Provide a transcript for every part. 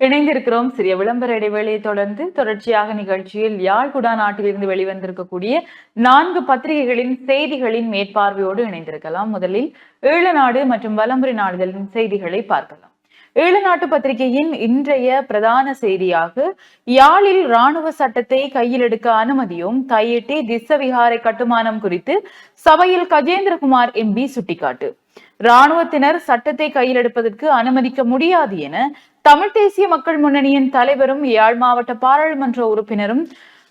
இணைந்திருக்கிறோம். சிறிய விளம்பர இடைவேளையை தொடர்ச்சியாக நிகழ்ச்சியில் யாழ் குடா நாட்டிலிருந்து வெளிவந்திருக்கக்கூடிய 4 பத்திரிகைகளின் செய்திகளின் மேற்பார்வையோடு இணைந்திருக்கலாம். முதலில் ஈழநாடு மற்றும் வலம்புரி நாடுகளின் செய்திகளை பார்க்கலாம். ஈழநாட்டு பத்திரிகையின் இன்றைய பிரதான செய்தியாக யாழில் இராணுவ சட்டத்தை கையில் எடுக்க அனுமதியும் தையிட்டி திஸ்ஸவிகாரை கட்டுமானம் குறித்து சபையில் கஜேந்திரகுமார் எம்பி சுட்டிக்காட்டு. இராணுவத்தினர் சட்டத்தை கையில் எடுப்பதற்கு அனுமதிக்க முடியாது என தமிழ் தேசிய மக்கள் முன்னணியின் தலைவரும் யாழ் மாவட்ட பாராளுமன்ற உறுப்பினரும்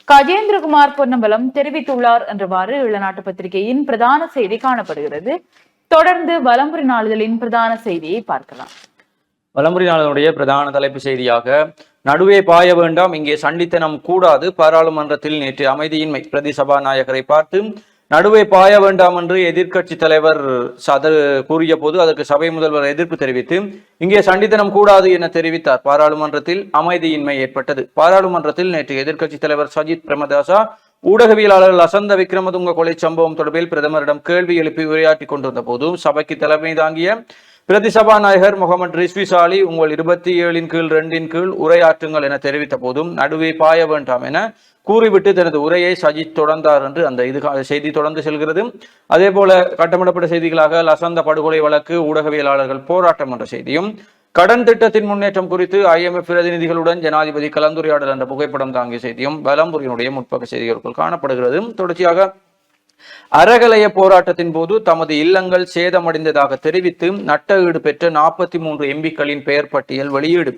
கஜேந்திரகுமார் பொன்னம்பலம் தெரிவித்துள்ளார் என்றவாறு ஈழநாட்டு பத்திரிகையின் பிரதான செய்தி காணப்படுகிறது. தொடர்ந்து வலம்புரி நாளிதழின் பிரதான செய்தியை பார்க்கலாம். வலம்புரி நாளிதழுடைய பிரதான தலைப்பு செய்தியாக நடுவே பாய வேண்டாம், இங்கே சண்டித்தனம் கூடாது, பாராளுமன்றத்தில் நேற்று அமைதியின்மை பிரதி சபாநாயகரை பார்த்து நடுவே பாய வேண்டாம் என்று எதிர்க்கட்சி தலைவர் கூறிய போது அதற்கு சபை முதல்வர் எதிர்ப்பு தெரிவித்து இங்கே சண்டித்தனம் கூடாது என தெரிவித்தார். பாராளுமன்றத்தில் அமைதியின்மை ஏற்பட்டது. பாராளுமன்றத்தில் நேற்று எதிர்க்கட்சி தலைவர் சஜித் பிரேமதாசா ஊடகவியலாளர் லசந்த விக்ரமதுங்க கொலை சம்பவம் தொடர்பில் பிரதமரிடம் கேள்வி எழுப்பி உரையாற்றி கொண்டிருந்த போது சபைக்கு தலைமை தாங்கிய பிரதி சபாநாயகர் முகமது ரிஸ்வி சாலி உங்கள் 27 கீழ் 2 உரையாற்றுங்கள் என தெரிவித்த போதும் நடுவே பாய வேண்டாம் என கூறிவிட்டு தனது உரையை சஜித் தொடர்ந்தார் என்று அந்த செய்தி தொடர்ந்து செல்கிறது. அதே போல கட்டமிடப்பட்ட செய்திகளாக லசந்த படுகொலை வழக்கு ஊடகவியலாளர்கள் போராட்டம் என்ற செய்தியும், கடன் திட்டத்தின் முன்னேற்றம் குறித்து IMF பிரதிநிதிகளுடன் ஜனாதிபதி கலந்துரையாடல் என்ற புகைப்படம் தாங்கிய செய்தியும் வலம்புரியினுடைய முற்பக்க செய்திகளுக்குள் காணப்படுகிறது. தொடர்ச்சியாக அறகலைய போராட்டத்தின் போது தமது இல்லங்கள் சேதமடைந்ததாக தெரிவித்து நட்ட ஈடு பெற்ற 43 எம்பிக்களின் பெயர் பட்டியல் வெளியீடு.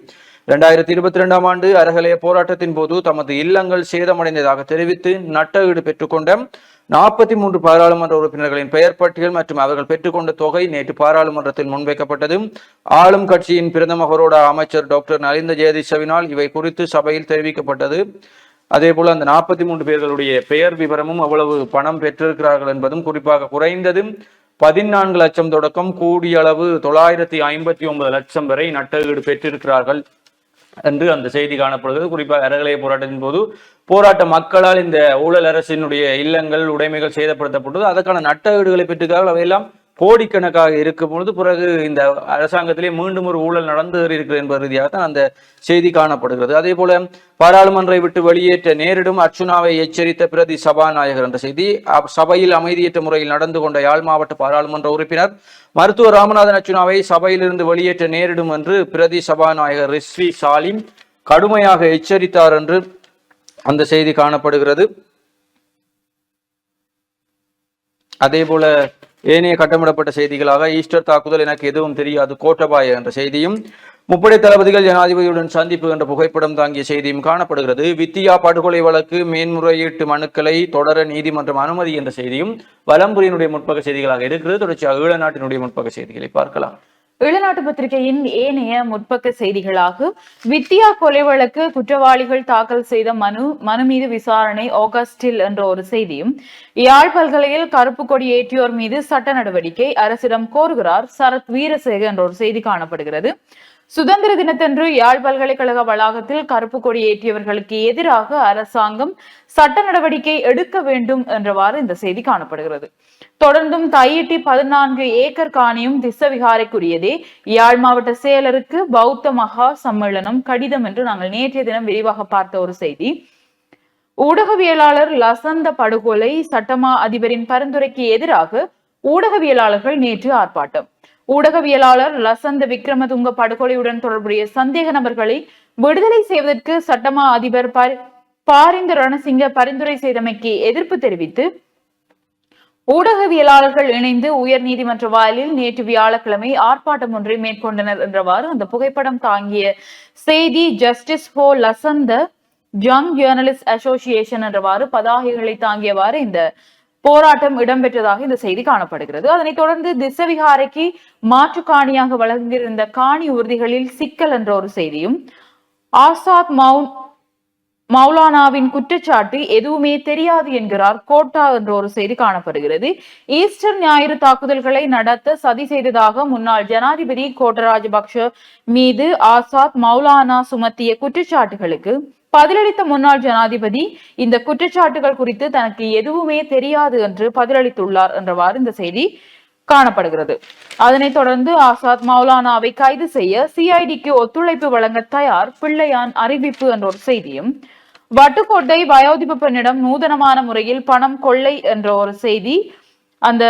2022 ஆண்டு அறகலைய போராட்டத்தின் போது தமது இல்லங்கள் சேதமடைந்ததாக தெரிவித்து நட்ட ஈடு பெற்றுக்கொண்ட 43 பாராளுமன்ற உறுப்பினர்களின் பெயர் பட்டியல் மற்றும் அவர்கள் பெற்றுக்கொண்ட தொகை நேற்று பாராளுமன்றத்தில் முன்வைக்கப்பட்டது. ஆளும் கட்சியின் பிரதம கரோடா அமைச்சர் டாக்டர் நலிந்த ஜெயதிசவினால் இவை குறித்து சபையில் தெரிவிக்கப்பட்டது. அதே போல அந்த 43 பேர்களுடைய பெயர் விவரமும் அவ்வளவு பணம் பெற்றிருக்கிறார்கள் என்பதும், குறிப்பாக குறைந்தது 14 லட்சம் தொடக்கம் கூடிய அளவு 959 லட்சம் வரை நட்ட ஈடு பெற்றிருக்கிறார்கள் என்று அந்த செய்தி காணப்படுகிறது. குறிப்பாக அறகலைய போராட்டத்தின் போது போராட்ட மக்களால் இந்த ஊழல் அரசினுடைய இல்லங்கள் உடைமைகள் சேதப்படுத்தப்பட்டது. அதற்கான நட்ட ஈடுகளை பெற்றுக்கிறார்கள். அவையெல்லாம் கோடிக்கணக்காக இருக்கும் பொழுது பிறகு இந்த அரசாங்கத்திலே மீண்டும் ஒரு ஊழல் நடந்து இருக்கிறது என்பது ரீதியாகத்தான் அந்த செய்தி காணப்படுகிறது. அதே போல பாராளுமன்றை விட்டு வெளியேற்ற நேரிடும் அர்ச்சுனாவை எச்சரித்த பிரதி சபாநாயகர் என்ற செய்தி, சபையில் அமைதியற்ற முறையில் நடந்து கொண்ட யாழ் மாவட்ட பாராளுமன்ற உறுப்பினர் மருத்துவர் ராமநாதன் அர்ச்சுனாவை சபையிலிருந்து வெளியேற்ற நேரிடும் என்று பிரதி சபாநாயகர் ரிஸ்வி சாலிம் கடுமையாக எச்சரித்தார் என்று அந்த செய்தி காணப்படுகிறது. அதே போல ஏனைய கட்டமிடப்பட்ட செய்திகளாக ஈஸ்டர் தாக்குதல் எனக்கு எதுவும் தெரியாது கோட்டபாய என்ற செய்தியும், முப்படை தளபதிகள் ஜனாதிபதியுடன் சந்திப்பு என்ற புகைப்படம் தாங்கிய செய்தியும் காணப்படுகிறது. வித்தியா படுகொலை வழக்கு மேன்முறையீட்டு மனுக்களை தொடர நீதிமன்றம் அனுமதி என்ற செய்தியும் வலம்புரியினுடைய முற்பக்க செய்திகளாக இருக்கிறது. தொடர்ச்சியாக ஈழநாட்டினுடைய முற்பக்க செய்திகளை பார்க்கலாம். ஈழநாட்டு பத்திரிகையின் ஏனைய முற்பக்க செய்திகளாக வித்தியா கொலை வழக்கு குற்றவாளிகள் தாக்கல் செய்த மனு மீது விசாரணை ஆகஸ்டில் என்ற ஒரு செய்தியும், யாழ் பல்கலையில் கருப்பு கொடி ஏற்றியோர் மீது சட்ட நடவடிக்கை அரசிடம் கோருகிறார் சரத் வீரசேக என்ற ஒரு செய்தி காணப்படுகிறது. சுதந்திர தினத்தன்று யாழ் பல்கலைக்கழக வளாகத்தில் கருப்பு கொடி ஏற்றியவர்களுக்கு எதிராக அரசாங்கம் சட்ட நடவடிக்கை எடுக்க வேண்டும் என்றவாறு இந்த செய்தி காணப்படுகிறது. தொடர்ந்தும் தையிட்டி 14 ஏக்கர் காணியும் திஸ்ஸவிகாரைக்குரியதே. யாழ் மாவட்ட செயலருக்கு பௌத்த மகா சம்மேளனம் கடிதம் என்று நாங்கள் நேற்றைய தினம் விரிவாக பார்த்த ஒரு செய்தி. ஊடகவியலாளர் லசந்த படுகொலை சட்டமா அதிபரின் பரிந்துரைக்கு எதிராக ஊடகவியலாளர்கள் நேற்று ஆர்ப்பாட்டம். ஊடகவியலாளர் லசந்த விக்ரமதுங்க படுகொலையுடன் தொடர்புடைய சந்தேக நபர்களை விடுதலை செய்வதற்கு சட்டமா அதிபர் பாரிந்த ரணசிங்க பரிந்துரை செய்தமைக்கு எதிர்ப்பு தெரிவித்து ஊடகவியலாளர்கள் இணைந்து உயர் நீதிமன்ற வாயிலில் நேற்று வியாழக்கிழமை ஆர்ப்பாட்டம் ஒன்றை மேற்கொண்டனர் என்றவாறு அந்த புகைப்படம் தாங்கிய செய்தி justice for Lasantha young journalist association என்றவாறு பதாகைகளை தாங்கியவாறு இந்த போராட்டம் இடம்பெற்றதாக இந்த செய்தி காணப்படுகிறது. அதனைத் தொடர்ந்து திஸ்ஸவிகாரைக்கு மாற்று காணியாக வழங்கியிருந்த காணி உறுதிகளில் சிக்கல் என்ற ஒரு செய்தியும், ஆசாத் மௌலானாவின் குற்றச்சாட்டு எதுவுமே தெரியாது என்கிறார் கோட்டா என்ற ஒரு செய்தி காணப்படுகிறது. ஈஸ்டர் ஞாயிறு தாக்குதல்களை நடத்த சதி செய்ததாக முன்னாள் ஜனாதிபதி கோட்ட ராஜபக்ஷ மீது ஆசாத் மௌலானா சுமத்திய குற்றச்சாட்டுகளுக்கு பதிலளித்த முன்னாள் ஜனாதிபதி இந்த குற்றச்சாட்டுகள் குறித்து தனக்கு எதுவுமே தெரியாது என்று பதிலளித்துள்ளார் என்றவாறு இந்த செய்தி காணப்படுகிறது. அதனைத் தொடர்ந்து ஆசாத் மௌலானாவை கைது செய்ய சிஐடிக்கு ஒத்துழைப்பு வழங்க தயார் பிள்ளையான் அறிவிப்பு என்ற ஒரு செய்தியும், வட்டுக்கோட்டை வயோதிப பெண்ணிடம் நூதனமான முறையில் பணம் கொள்ளை என்ற ஒரு செய்தி, அந்த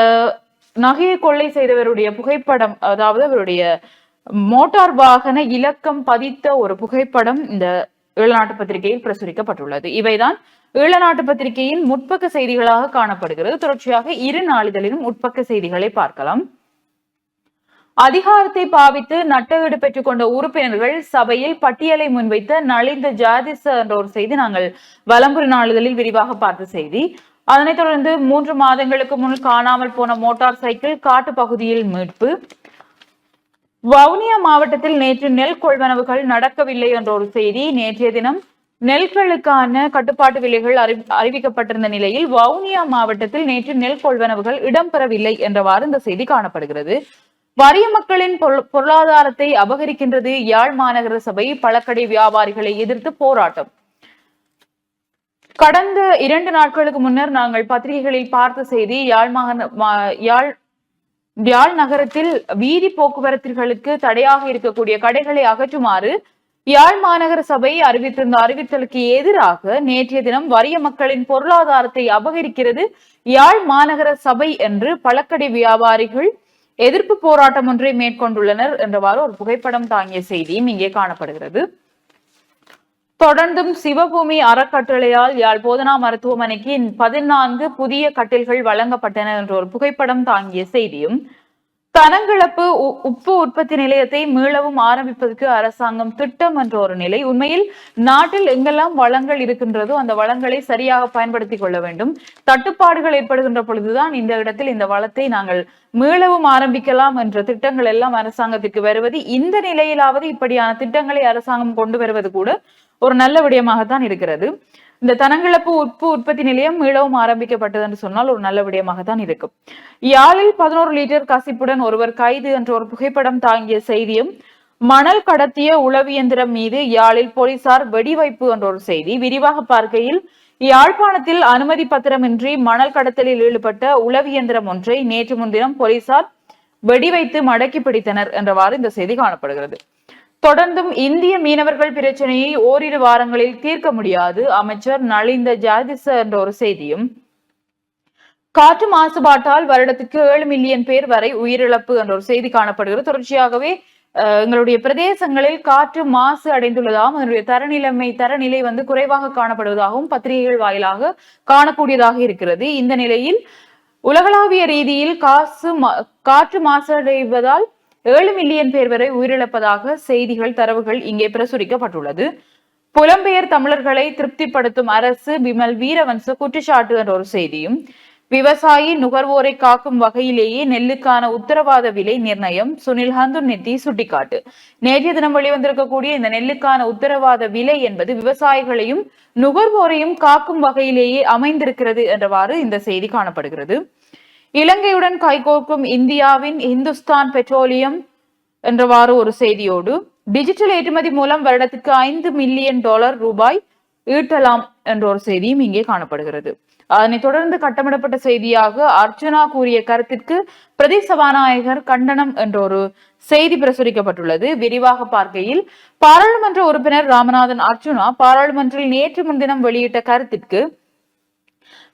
நகையை கொள்ளை செய்தவருடைய புகைப்படம், அதாவது அவருடைய மோட்டார் வாகன இலக்கம் பதித்த ஒரு புகைப்படம் இந்த ஈழநாட்டு பத்திரிகையில் பிரசுரிக்கப்பட்டுள்ளது. இவைதான் ஈழநாட்டு பத்திரிகையின் முற்பக்க செய்திகளாக காணப்படுகிறது. தொடர்ச்சியாக இரு நாளிதழிலும் உட்பக்க செய்திகளை பார்க்கலாம். அதிகாரத்தை பாவித்து நட்டஈடு பெற்றுக் கொண்ட உறுப்பினர்கள் சபையில் பட்டியலை முன்வைத்த நலிந்த ஜாதிச என்ற ஒரு செய்தி நாங்கள் வலம்புரி நாளிதழில் விரிவாக பார்த்த செய்தி. அதனைத் தொடர்ந்து 3 மாதங்களுக்கு முன் காணாமல் போன மோட்டார் சைக்கிள் காட்டு பகுதியில் மீட்பு. வவுனியா மாவட்டத்தில் நேற்று நெல் கொள்வனவுகள் நடக்கவில்லை என்ற ஒரு செய்தி. நேற்றைய தினம் நெல்களுக்கான கட்டுப்பாட்டு விலைகள் அறிவிக்கப்பட்டிருந்த நிலையில் வவுனியா மாவட்டத்தில் நேற்று நெல் கொள்வனவுகள் இடம்பெறவில்லை என்றவாறு இந்த செய்தி காணப்படுகிறது. வறிய மக்களின் பொருளாதாரத்தை அபகரிக்கின்றது யாழ் மாநகர சபை, பழக்கடை வியாபாரிகளை எதிர்த்து போராட்டம். கடந்த 2 நாட்களுக்கு முன்னர் நாங்கள் பத்திரிகைகளில் பார்த்த செய்தி, யாழ் நகரத்தில் வீதி போக்குவரத்துகளுக்கு தடையாக இருக்கக்கூடிய கடைகளை அகற்றுமாறு யாழ் மாநகர சபை அறிவித்திருந்த அறிவித்தலுக்கு எதிராக நேற்றைய தினம் வறிய மக்களின் பொருளாதாரத்தை அபகரிக்கிறது யாழ் மாநகர சபை என்று பழக்கடை வியாபாரிகள் எதிர்ப்பு போராட்டம் ஒன்றை மேற்கொண்டுள்ளனர் என்றவாறு ஒரு புகைப்படம் தாங்கிய செய்தியும் இங்கே காணப்படுகிறது. தொடர்ந்தும் சிவபூமி அறக்கட்டளையால் யாழ் போதனா மருத்துவமனைக்கு 14 புதிய கட்டில்கள் வழங்கப்பட்டன என்ற ஒரு புகைப்படம் தாங்கிய செய்தியும், தனங்கிழப்பு உப்பு உற்பத்தி நிலையத்தை மீளவும் ஆரம்பிப்பதற்கு அரசாங்கம் திட்டம் என்ற ஒரு நிலை. உண்மையில் நாட்டில் எங்கெல்லாம் வளங்கள் இருக்கின்றதோ அந்த வளங்களை சரியாக பயன்படுத்திக் கொள்ள வேண்டும். தட்டுப்பாடுகள் ஏற்படுகின்ற பொழுதுதான் இந்த இடத்தில் இந்த வளத்தை நாங்கள் மீளவும் ஆரம்பிக்கலாம் என்ற திட்டங்கள் எல்லாம் அரசாங்கத்திற்கு வருவது. இந்த நிலையிலாவது இப்படியான திட்டங்களை அரசாங்கம் கொண்டு வருவது கூட ஒரு நல்ல விடயமாகத்தான் இருக்கிறது. இந்த தனங்கிழப்பு உப்பு உற்பத்தி நிலையம் மீளவும் ஆரம்பிக்கப்பட்டது என்று சொன்னால் ஒரு நல்ல விடயமாகத்தான் இருக்கும். யாழில் 11 லிட்டர் கசிப்புடன் ஒருவர் கைது என்ற ஒரு புகைப்படம் தாங்கிய செய்தியும், மணல் கடத்திய உளவியந்திரம் மீது யாழில் போலீசார் வெடிவைப்பு என்ற ஒரு செய்தி. விரிவாக பார்க்கையில், யாழ்ப்பாணத்தில் அனுமதி பத்திரமின்றி மணல் கடத்தலில் ஈடுபட்ட உளவியந்திரம் ஒன்றை நேற்று முன்தினம் போலீசார் வெடிவைத்து மடக்கி பிடித்தனர் என்றவாறு இந்த செய்தி காணப்படுகிறது. தொடர்ந்தும் இந்திய மீனவர்கள் பிரச்சனையை ஓரிரு வாரங்களில் தீர்க்க முடியாது, அமைச்சர் நலிந்த ஜாதிச என்ற ஒரு செய்தியும், காற்று மாசுபாட்டால் வருடத்துக்கு 7 மில்லியன் பேர் வரை உயிரிழப்பு என்ற ஒரு செய்தி காணப்படுகிறது. தொடர்ச்சியாகவே எங்களுடைய பிரதேசங்களில் காற்று மாசு அடைந்துள்ளதாகவும் அதனுடைய தரநிலை குறைவாக காணப்படுவதாகவும் பத்திரிகைகள் வாயிலாக காணக்கூடியதாக இருக்கிறது. இந்த நிலையில் உலகளாவிய ரீதியில் காற்று மாசடைவதால் 7 மில்லியன் பேர் வரை உயிரிழப்பதாக செய்திகள் தரவுகள் இங்கே பிரசுரிக்கப்பட்டுள்ளது. புலம்பெயர் தமிழர்களை திருப்திப்படுத்தும் அரசு பிமல் வீரவன்ச குற்றச்சாட்டு என்ற ஒரு செய்தியும், விவசாயி நுகர்வோரை காக்கும் வகையிலேயே நெல்லுக்கான உத்தரவாத விலை நிர்ணயம், சுனில் ஹந்துன் நெத்தி சுட்டிக்காட்டு. நேற்றைய தினம் வெளிவந்திருக்கக்கூடிய இந்த நெல்லுக்கான உத்தரவாத விலை என்பது விவசாயிகளையும் நுகர்வோரையும் காக்கும் வகையிலேயே அமைந்திருக்கிறது என்றவாறு இந்த செய்தி காணப்படுகிறது. இலங்கையுடன் கைகோர்க்கும் இந்தியாவின் இந்துஸ்தான் பெட்ரோலியம் என்றவாறு ஒரு செய்தியோடு, டிஜிட்டல் ஏற்றுமதி மூலம் வருடத்துக்கு $5 மில்லியன் ரூபாய் ஈட்டலாம் என்ற ஒரு செய்தியும் இங்கே காணப்படுகிறது. அதனைத் தொடர்ந்து கட்டமிடப்பட்ட செய்தியாக அர்ச்சுனா கூறிய கருத்திற்கு பிரதி சபாநாயகர் கண்டனம் என்ற ஒரு செய்தி பிரசுரிக்கப்பட்டுள்ளது. விரிவாக பார்க்கையில், பாராளுமன்ற உறுப்பினர் ராமநாதன் அர்ச்சுனா பாராளுமன்றில் நேற்று முன்தினம் வெளியிட்ட கருத்திற்கு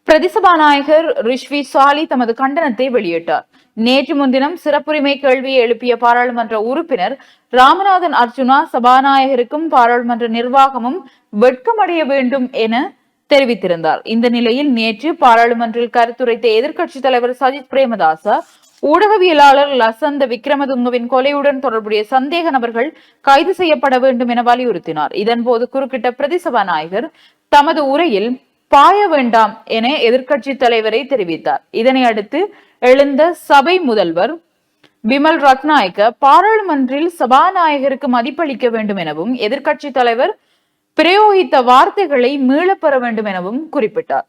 பிரதி சபாநாயகர் ரிஷ்வி சாலி தமது கண்டனத்தை வெளியிட்டார். நேற்று முன்தினம் சிறப்புரிமை கேள்வியை எழுப்பிய பாராளுமன்ற உறுப்பினர் ராமநாதன் அர்ச்சுனா சபாநாயகருக்கும் பாராளுமன்ற நிர்வாகமும் வெட்கமடைய வேண்டும் என தெரிவித்திருந்தார். இந்த நிலையில் நேற்று பாராளுமன்றில் கருத்துரைத்த எதிர்க்கட்சித் தலைவர் சஜித் பிரேமதாச, ஊடகவியலாளர் லசந்த விக்ரமதுங்கவின் கொலையுடன் தொடர்புடைய சந்தேக நபர்கள் கைது செய்யப்பட வேண்டும் என வலியுறுத்தினார். இதன்போது குறுக்கிட்ட பிரதி சபாநாயகர் தமது உரையில் பாய வேண்டாம் என எதிர்க்கட்சி தலைவரை தெரிவித்தார். இதனை அடுத்து எழுந்த சபை முதல்வர் பிமல் ரத்நாயக்க பாராளுமன்றில் சபாநாயகருக்கு மதிப்பளிக்க வேண்டும் எனவும் எதிர்க்கட்சி தலைவர் பிரயோகித்த வார்த்தைகளை மீளப்பெற வேண்டும் எனவும் குறிப்பிட்டார்.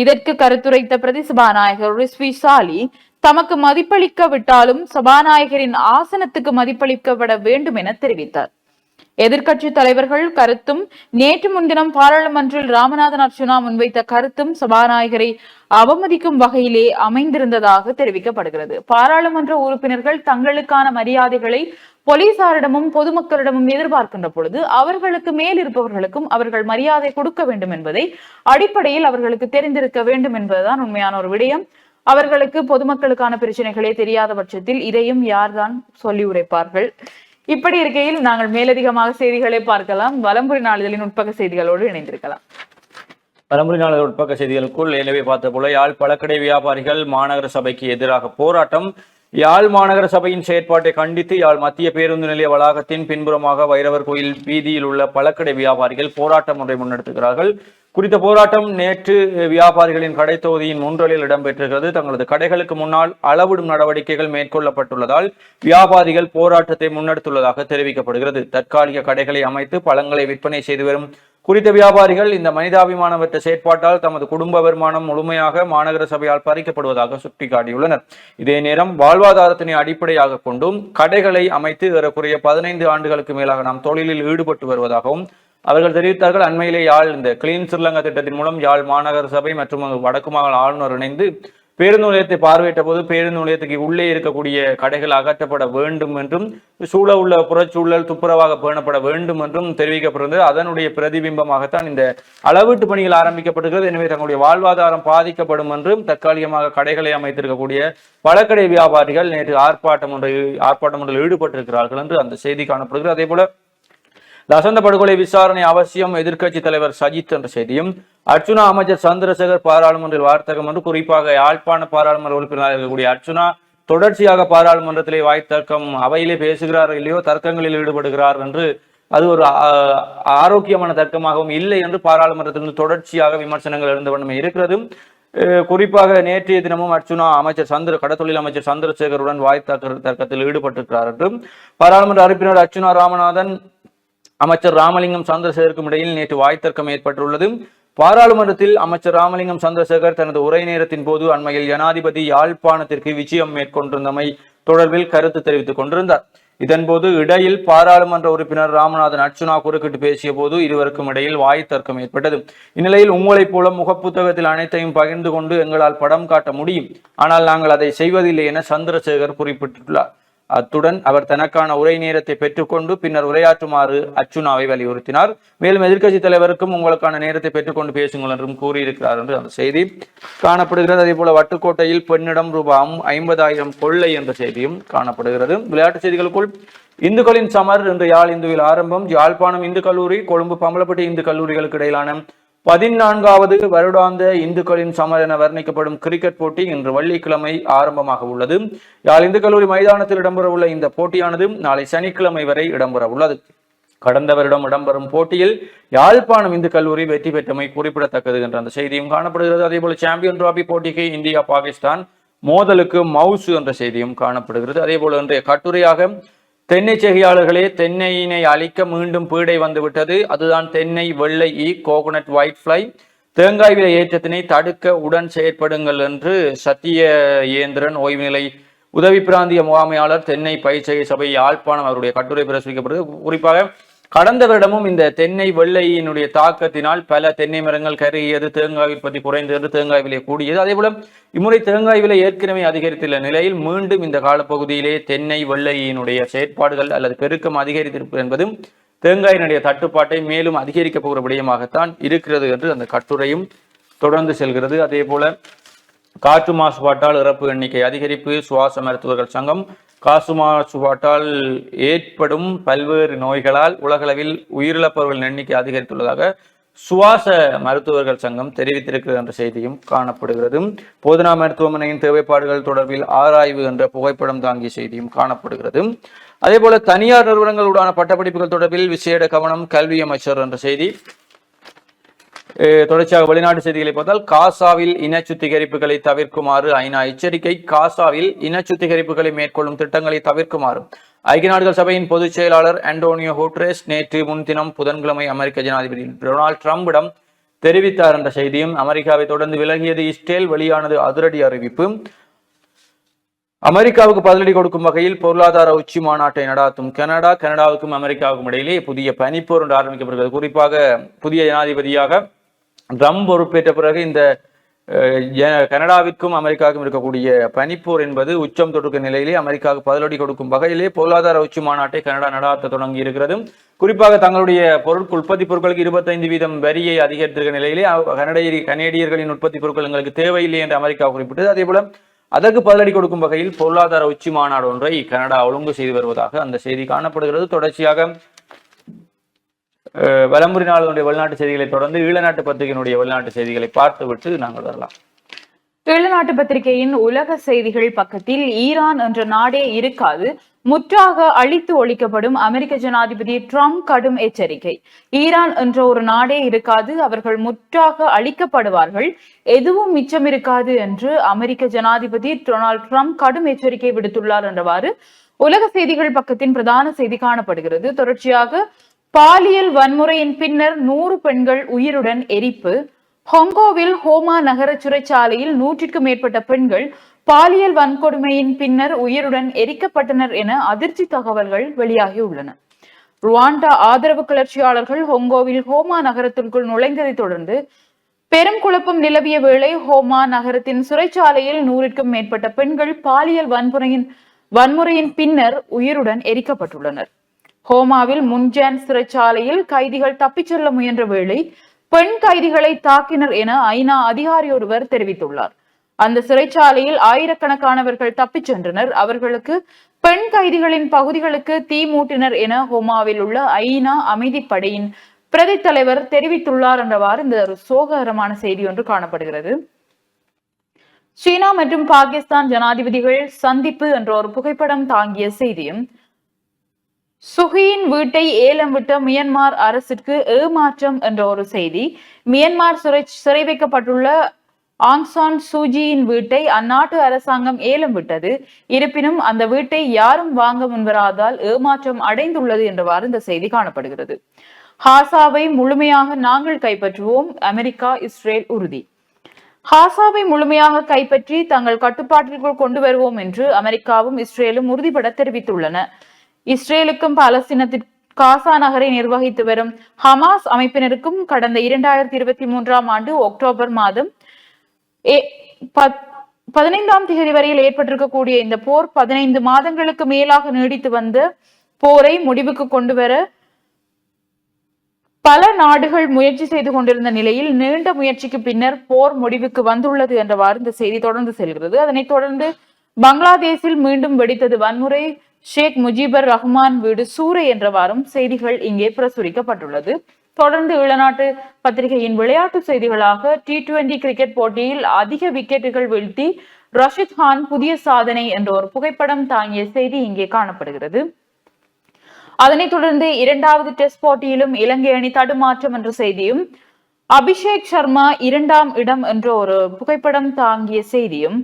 இதற்கு கருத்துரைத்த பிரதி சபாநாயகர் ரிஸ்வி சாலி, தமக்கு மதிப்பளிக்க விட்டாலும் சபாநாயகரின் ஆசனத்துக்கு மதிப்பளிக்கப்பட வேண்டும் என தெரிவித்தார். எதிர்க்கட்சி தலைவர்கள் கருத்தும் நேற்று முன்தினம் பாராளுமன்றில் ராமநாதன் அர்ச்சுனா முன்வைத்த கருத்தும் சபாநாயகரை அவமதிக்கும் வகையிலே அமைந்திருந்ததாக தெரிவிக்கப்படுகிறது. பாராளுமன்ற உறுப்பினர்கள் தங்களுக்கான மரியாதைகளை போலீசாரிடமும் பொதுமக்களிடமும் எதிர்பார்க்கின்ற பொழுது அவர்களுக்கு மேல் இருப்பவர்களுக்கும் அவர்கள் மரியாதை கொடுக்க வேண்டும் என்பதை அடிப்படையில் அவர்களுக்கு தெரிந்திருக்க வேண்டும் என்பதுதான் உண்மையான ஒரு விடயம். அவர்களுக்கு பொதுமக்களுக்கான பிரச்சனைகளே தெரியாத பட்சத்தில் இதையும் யார்தான் சொல்லி உரைப்பார்கள்? இப்படி இருக்கையில் நாங்கள் மேலதிகமாக செய்திகளை பார்க்கலாம். வலம்புரி நாளிதழின் உட்பக்க செய்திகளோடு இணைந்திருக்கலாம். வலம்புரி நாளிதழ் உட்பக்க செய்திகளுக்குள் எனவே பார்த்த போல யாழ் பழக்கடை வியாபாரிகள் மாநகர சபைக்கு எதிராக போராட்டம். யாழ் மாநகர சபையின் செயற்பாட்டை கண்டித்து யாழ் மத்திய பேருந்து நிலைய வளாகத்தின் பின்புறமாக வைரவர் கோயில் வீதியில் உள்ள பழக்கடை வியாபாரிகள் போராட்டம் ஒன்றை முன்னெடுத்துகிறார்கள். குறித்த போராட்டம் நேற்று வியாபாரிகளின் கடை தொகுதியின் முன்றலில் இடம்பெற்றிருக்கிறது. தங்களது கடைகளுக்கு முன்னால் அளவிடும் நடவடிக்கைகள் மேற்கொள்ளப்பட்டுள்ளதால் வியாபாரிகள் போராட்டத்தை முன்னெடுத்துள்ளதாக தெரிவிக்கப்படுகிறது. தற்காலிக கடைகளை அமைத்து பழங்களை விற்பனை செய்து வரும் குறித்த வியாபாரிகள் இந்த மனிதாபிமானமற்ற செயற்பாட்டால் தமது குடும்ப வருமானம் முழுமையாக மாநகர சபையால் பறிக்கப்படுவதாக சுட்டிக்காட்டியுள்ளனர். இதே நேரம் வாழ்வாதாரத்தினை அடிப்படையாக கொண்டும் கடைகளை அமைத்து ஏறக்குறைய 15 ஆண்டுகளுக்கு மேலாக நாம் தொழிலில் ஈடுபட்டு வருவதாகவும் அவர்கள் தெரிவித்தார்கள். அண்மையிலே யாழ் இந்த கிளீன் ஸ்ரீலங்கா திட்டத்தின் மூலம் யாழ் மாநகர சபை மற்றும் வடக்கு மாகாண ஆளுநர் இணைந்து பேருந்து நிலையத்தை பார்வையிட்ட போது பேருந்து நிலையத்துக்கு உள்ளே இருக்கக்கூடிய கடைகள் அகற்றப்பட வேண்டும் என்றும் சூழ உள்ள புறச்சூழல் துப்புரவாக பேணப்பட வேண்டும் என்றும் தெரிவிக்கப்படுகிறது. அதனுடைய பிரதிபிம்பமாகத்தான் இந்த அளவீட்டு பணிகள் ஆரம்பிக்கப்பட்டிருக்கிறது. எனவே தங்களுடைய வாழ்வாதாரம் பாதிக்கப்படும் என்றும் தற்காலிகமாக கடைகளை அமைத்திருக்கக்கூடிய பழக்கடை வியாபாரிகள் நேற்று ஆர்ப்பாட்டம் ஒன்றில் ஈடுபட்டிருக்கிறார்கள் என்று அந்த செய்தி காணப்படுகிறது. அதே போல லசந்த படுகொலை விசாரணை அவசியம் எதிர்க்கட்சி தலைவர் சஜித் என்ற செய்தியும், அர்ச்சுனா அமைச்சர் சந்திரசேகர் பாராளுமன்றில் வார்த்தகம் என்று குறிப்பாக யாழ்ப்பாண பாராளுமன்ற உறுப்பினராக இருக்கக்கூடிய அர்ச்சுனா தொடர்ச்சியாக பாராளுமன்றத்திலே வாய்த்தர்க்கம் அவையிலே பேசுகிறார் இல்லையோ தர்க்கங்களில் ஈடுபடுகிறார் என்று அது ஒரு ஆரோக்கியமான தர்க்கமாகவும் இல்லை என்று பாராளுமன்றத்திலிருந்து தொடர்ச்சியாக விமர்சனங்கள் இருந்த வண்ணமே இருக்கிறது. குறிப்பாக நேற்றைய தினமும் அர்ச்சுனா அமைச்சர் கடத்தொழில் அமைச்சர் சந்திரசேகருடன் தர்க்கத்தில் ஈடுபட்டிருக்கிறார் என்றும் பாராளுமன்ற உறுப்பினர் அர்ச்சுனா ராமநாதன் அமைச்சர் ராமலிங்கம் சந்திரசேகருக்கும் இடையில் நேற்று வாய்த்தர்க்கம் ஏற்பட்டுள்ளது. பாராளுமன்றத்தில் அமைச்சர் ராமலிங்கம் சந்திரசேகர் தனது உரை நேரத்தின் போது அண்மையில் ஜனாதிபதி யாழ்ப்பாணத்திற்கு விஜயம் மேற்கொண்டிருந்தமை தொடர்பில் கருத்து தெரிவித்துக் கொண்டிருந்தார். இதன்போது இடையில் பாராளுமன்ற உறுப்பினர் ராமநாதன் அர்ச்சுனா குறுக்கிட்டு பேசிய போது இருவருக்கும் இடையில் வாய்த்தர்க்கம் ஏற்பட்டது. இந்நிலையில் உங்களைப் போல முகப்புத்தகத்தில் அனைத்தையும் பகிர்ந்து கொண்டு எங்களால் படம் காட்ட முடியும், ஆனால் நாங்கள் அதை செய்வதில்லை என சந்திரசேகர் குறிப்பிட்டுள்ளார். அத்துடன் அவர் தனக்கான உரை நேரத்தை பெற்றுக்கொண்டு பின்னர் உரையாற்றுமாறு அர்ச்சுனாவை வலியுறுத்தினார். மேலும் எதிர்க்கட்சி தலைவருக்கும் உங்களுக்கான நேரத்தை பெற்றுக்கொண்டு பேசுங்கள் என்றும் கூறியிருக்கிறார் என்று அந்த செய்தி காணப்படுகிறது. அதே போல வட்டுக்கோட்டையில் பெண்ணிடம் ரூபாய் 50,000 கொள்ளை என்ற செய்தியும் காணப்படுகிறது. விளையாட்டுச் செய்திகளுக்குள் இந்துக்களின் சமர் இன்று யாழ் இந்துவில் ஆரம்பம். யாழ்ப்பாணம் இந்து கல்லூரி, கொழும்பு பம்பலப்பட்டி இந்து கல்லூரிகளுக்கு இடையிலான 14வது வருடாந்த இந்துக்களின் சமர் என வர்ணிக்கப்படும் கிரிக்கெட் போட்டி இன்று வெள்ளிக்கிழமை ஆரம்பமாக உள்ளது. யாழ் இந்து கல்லூரி மைதானத்தில் இடம்பெறவுள்ள இந்த போட்டியானது நாளை சனிக்கிழமை வரை இடம்பெற உள்ளது. கடந்த வருடம் இடம்பெறும் போட்டியில் யாழ்ப்பாணம் இந்து கல்லூரி வெற்றி பெற்றமை குறிப்பிடத்தக்கது என்ற அந்த செய்தியும் காணப்படுகிறது. அதே போல சாம்பியன் டிராபி போட்டிக்கு இந்தியா பாகிஸ்தான் மோதலுக்கு மவுசு என்ற செய்தியும் காணப்படுகிறது. அதே போல இன்றைய கட்டுரையாக தென்னை செய்கையாளர்களே, தென்னையினை அழிக்க மீண்டும் பீடை வந்துவிட்டது. அதுதான் தென்னை வெள்ளை ஈ, கோகோனட் ஒயிட் ஃப்ளை. தேங்காய் விலை ஏற்றத்தினை தடுக்க உடன் செயற்படுங்கள் என்று சத்திய ஏந்திரன் ஓய்வு நிலை உதவி பிராந்திய முகாமையாளர் தென்னை பயிற்சிகை சபை யாழ்ப்பாணம் அவருடைய கட்டுரை பிரசுரிக்கப்படுது. குறிப்பாக கடந்த வருடமும் இந்த தென்னை வெள்ளையினுடைய தாக்கத்தினால் பல தென்னை மரங்கள் கருகியது, தேங்காய் உற்பத்தி குறைந்தது, தேங்காய் விலை கூடியது. அதே போல இம்முறை தேங்காய் விலை ஏற்கனவே அதிகரித்துள்ள நிலையில் மீண்டும் இந்த காலப்பகுதியிலே தென்னை வெள்ளையினுடைய செயற்பாடுகள் அல்லது பெருக்கம் அதிகரித்திருப்பது என்பதும் தேங்காயினுடைய தட்டுப்பாட்டை மேலும் அதிகரிக்க போகிற விடயமாகத்தான் இருக்கிறது என்று அந்த கட்டுரையும் தொடர்ந்து செல்கிறது. அதே போல காற்று மாசுபாட்டால் இறப்பு எண்ணிக்கை அதிகரிப்பு. சுவாச மருத்துவர்கள் சங்கம் காற்று மாசுபாட்டால் ஏற்படும் பல்வேறு நோய்களால் உலகளவில் உயிரிழப்பவர்களின் எண்ணிக்கை அதிகரித்துள்ளதாக சுவாச மருத்துவர்கள் சங்கம் தெரிவித்திருக்கிறது என்ற செய்தியும் காணப்படுகிறது. போதனா மருத்துவமனையின் தேவைப்பாடுகள் தொடர்பில் ஆராய்வு என்ற புகைப்படம் தாங்கிய செய்தியும் காணப்படுகிறது. அதே போல தனியார் நிறுவனங்களுடான பட்டப்படிப்புகள் தொடர்பில் விசேட கவனம் கல்வி அமைச்சர் என்ற செய்தி. தொடர்ச்சியாக வெளிநாட்டு செய்திகளை பார்த்தால் காசாவில் இன சுத்திகரிப்புகளை தவிர்க்குமாறு ஐநா எச்சரிக்கை. காசாவில் இன சுத்திகரிப்புகளை மேற்கொள்ளும் திட்டங்களை தவிர்க்குமாறு ஐக்கிய நாடுகள் சபையின் பொதுச் செயலாளர் அண்டோனியோ குட்டரஸ் நேற்று முன்தினம் புதன்கிழமை அமெரிக்க ஜனாதிபதி டொனால்ட் ட்ரம்பிடம் தெரிவித்தார் என்ற செய்தியும், அமெரிக்காவை தொடர்ந்து விலகியது இஸ்ரேல் வெளியானது அதிரடி அறிவிப்பு. அமெரிக்காவுக்கு பதிலடி கொடுக்கும் வகையில் பொருளாதார உச்சி மாநாட்டை நடாத்தும் கனடாவுக்கும் அமெரிக்காவுக்கும் இடையிலே புதிய பனிப்போர் ஒன்று ஆரம்பிக்கப்படுகிறது. குறிப்பாக புதிய ஜனாதிபதியாக ட்ரம்ப் பொறுப்பேற்ற பிறகு இந்த கனடாவிற்கும் அமெரிக்காவுக்கும் இருக்கக்கூடிய பனிப்போர் என்பது உச்சம் தொடுக்கும் நிலையிலே அமெரிக்காவுக்கு பதிலடி கொடுக்கும் வகையிலே பொருளாதார உச்சி மாநாட்டை கனடா நடாத்த தொடங்கி இருக்கிறது. குறிப்பாக தங்களுடைய உற்பத்தி பொருட்களுக்கு 25% வரியை அதிகரித்திருக்கிற நிலையிலே கனேடியர்களின் உற்பத்தி பொருட்கள் எங்களுக்கு தேவையில்லை என்று அமெரிக்கா குறிப்பிட்டது. அதே போல அதற்கு பதிலடி கொடுக்கும் வகையில் பொருளாதார உச்சி மாநாடு ஒன்றை கனடா ஒழுங்கு செய்து வருவதாக அந்த செய்தி காணப்படுகிறது. தொடர்ச்சியாக வலம்புரி நாளினுடைய வெளிநாட்டு செய்திகளை தொடர்ந்து ஈழநாட்டு பத்திரிகையினுடைய வெளிநாட்டு செய்திகளை பார்த்துவிட்டு நாங்கள் வரலாம். ஈழநாட்டு பத்திரிகையின் உலக செய்திகள் பக்கத்தில் ஈரான் என்ற நாடே இருக்காது, முற்றாக அழித்து ஒழிக்கப்படும் அமெரிக்க ஜனாதிபதி ட்ரம்ப் கடும் எச்சரிக்கை. ஈரான் என்ற ஒரு நாடே இருக்காது, அவர்கள் முற்றாக அழிக்கப்படுவார்கள், எதுவும் மிச்சம் இருக்காது என்று அமெரிக்க ஜனாதிபதி டொனால்ட் ட்ரம்ப் கடும் எச்சரிக்கை விடுத்துள்ளார் என்றவாறு உலக செய்திகள் பக்கத்தின் பிரதான செய்தி காணப்படுகிறது. தொடர்ச்சியாக பாலியல் வன்முறையின் பின்னர் 100 பெண்கள் உயிருடன் எரிப்பு. ஹொங்கோவில் ஹோமா நகர சிறைச்சாலையில் 100க்கும் மேற்பட்ட பெண்கள் பாலியல் வன்கொடுமையின் பின்னர் உயிருடன் எரிக்கப்பட்டனர் என அதிர்ச்சி தகவல்கள் வெளியாகியுள்ளன. ருவாண்டா ஆதரவு கிளர்ச்சியாளர்கள் ஹொங்கோவில் ஹோமா நகரத்திற்குள் நுழைந்ததை தொடர்ந்து பெரும் குழப்பம் நிலவிய வேளை ஹோமா நகரத்தின் சிறைச்சாலையில் 100க்கும் மேற்பட்ட பெண்கள் பாலியல் வன்முறையின் பின்னர் உயிருடன் எரிக்கப்பட்டுள்ளனர். ஹோமாவில் முன்ஜான் சிறைச்சாலையில் கைதிகள் தப்பிச் செல்ல முயன்ற வேளை பெண் கைதிகளை தாக்கினர் என ஐநா அதிகாரி ஒருவர் தெரிவித்துள்ளார். அந்த சிறைச்சாலையில் ஆயிரக்கணக்கானவர்கள் தப்பிச் சென்றனர், அவர்களுக்கு பெண் கைதிகளின் பகுதிகளுக்கு தீ மூட்டினர் என ஹோமாவில் உள்ள ஐநா அமைதிப்படையின் பிரதி தலைவர் தெரிவித்துள்ளார் என்றவாறு இந்த ஒரு சோககரமான செய்தி ஒன்று காணப்படுகிறது. சீனா மற்றும் பாகிஸ்தான் ஜனாதிபதிகள் சந்திப்பு என்ற ஒரு புகைப்படம் தாங்கிய செய்தியும், சுகியின் வீட்டை ஏலம் விட்ட மியன்மார் அரசிற்கு ஏமாற்றம் என்ற ஒரு செய்தி. மியன்மார் சிறை வைக்கப்பட்டுள்ள ஆங் சான் சூஜியின் வீட்டை அந்நாட்டு அரசாங்கம் ஏலம் விட்டது. இருப்பினும் அந்த வீட்டை யாரும் வாங்க முன்வராதால் ஏமாற்றம் அடைந்துள்ளது என்றவாறு இந்த செய்தி காணப்படுகிறது. ஹாசாவை முழுமையாக நாங்கள் கைப்பற்றுவோம், அமெரிக்கா இஸ்ரேல் உறுதி. ஹாசாவை முழுமையாக கைப்பற்றி தங்கள் கட்டுப்பாட்டிற்குள் கொண்டு வருவோம் என்று அமெரிக்காவும் இஸ்ரேலும் உறுதிபட தெரிவித்துள்ளன. இஸ்ரேலுக்கும் பாலஸ்தீனத்திற்கு காசா நகரை நிர்வகித்து வரும் ஹமாஸ் அமைப்பினருக்கும் கடந்த 2023 ஆண்டு அக்டோபர் மாதம் 15ஆம் தேதி வரையில் ஏற்பட்டிருக்கக்கூடிய இந்த போர் 15 மாதங்களுக்கு மேலாக நீடித்து வந்த போரை முடிவுக்கு கொண்டு வர பல நாடுகள் முயற்சி செய்து கொண்டிருந்த நிலையில் நீண்ட முயற்சிக்கு பின்னர் போர் முடிவுக்கு வந்துள்ளது என்றவாறு இந்த செய்தி தொடர்ந்து செல்கிறது. அதனைத் தொடர்ந்து பங்களாதேஷில் மீண்டும் வெடித்தது வன்முறை, ஷேக் முஜிபர் ரஹ்மான் வீடு சூறை என்றவாறும் செய்திகள் இங்கே பிரசுரிக்கப்பட்டுள்ளது. தொடர்ந்து ஈழநாட்டு பத்திரிகையின் விளையாட்டு செய்திகளாக T20 கிரிக்கெட் போட்டியில் அதிக விக்கெட்டுகள் வீழ்த்தி ரஷித் கான் புதிய சாதனை என்ற ஒரு புகைப்படம் தாங்கிய செய்தி இங்கே காணப்படுகிறது. அதனைத் தொடர்ந்து 2வது டெஸ்ட் போட்டியிலும் இலங்கை அணி தடுமாற்றம் என்ற செய்தியும், அபிஷேக் சர்மா 2ஆம் இடம் என்ற ஒரு புகைப்படம் தாங்கிய செய்தியும்,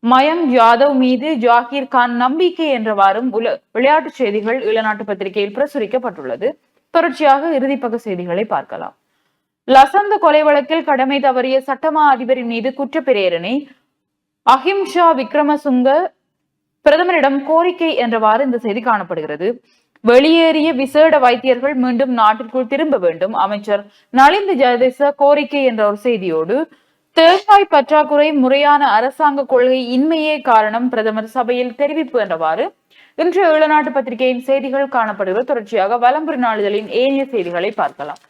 மயங்க் யாதவ் மீது ஜாகிர் கான் நம்பிக்கை என்றவாறும் விளையாட்டு செய்திகள் ஈழநாட்டு பத்திரிகையில் பிரசுரிக்கப்பட்டுள்ளது. தொடர்ச்சியாக இறுதிப்பக்க செய்திகளை பார்க்கலாம். லசந்த கொலை வழக்கில் கடமை தவறிய சட்டமா அதிபரின் மீது குற்றப்பிரேரணை, அஹிம்சா விக்ரமசுங்க பிரதமரிடம் கோரிக்கை என்றவாறு இந்த செய்தி காணப்படுகிறது. வெளியேறிய விசேட வைத்தியர்கள் மீண்டும் நாட்டிற்குள் திரும்ப வேண்டும், அமைச்சர் நலிந்த ஜெயதிச கோரிக்கை என்ற ஒரு செய்தியோடு, தேங்காய் பற்றாக்குறை முறையான அரசாங்க கொள்கை இன்மையே காரணம், பிரதமர் சபையில் தெரிவிப்பு என்றவாறு இன்று ஈழநாட்டு பத்திரிகையின் செய்திகள் காணப்படுகிறது. தொடர்ச்சியாக வலம்புரி நாளிதழின் ஏனைய செய்திகளை பார்க்கலாம்.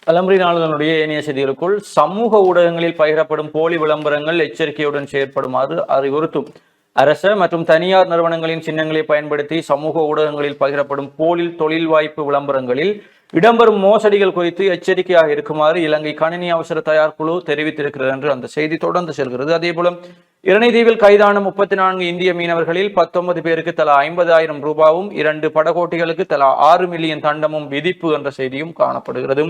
வலம்புரி நாளிதழுடைய ஏனைய செய்திகளுக்குள் சமூக ஊடகங்களில் பகிரப்படும் போலி விளம்பரங்கள் எச்சரிக்கையுடன் செயற்படுமாறு அறிவுறுத்தும். அரச மற்றும் தனியார் நிறுவனங்களின் சின்னங்களை பயன்படுத்தி சமூக ஊடகங்களில் பகிரப்படும் போலி தொழில் வாய்ப்பு விளம்பரங்களில் இடம்பெறும் மோசடிகள் குறித்து எச்சரிக்கையாக இருக்குமாறு இலங்கை கணினி அவசர தயார் குழு தெரிவித்திருக்கிறது என்று அந்த செய்தி தொடர்ந்து செல்கிறது. அதேபோல இரணைதீவில் கைதான 34 இந்திய மீனவர்களில் 19 பேருக்கு தலா 50,000 ரூபாவும் 2 படகோட்டிகளுக்கு தலா 6 மில்லியன் தண்டமும் விதிப்பு என்ற செய்தியும் காணப்படுகிறது.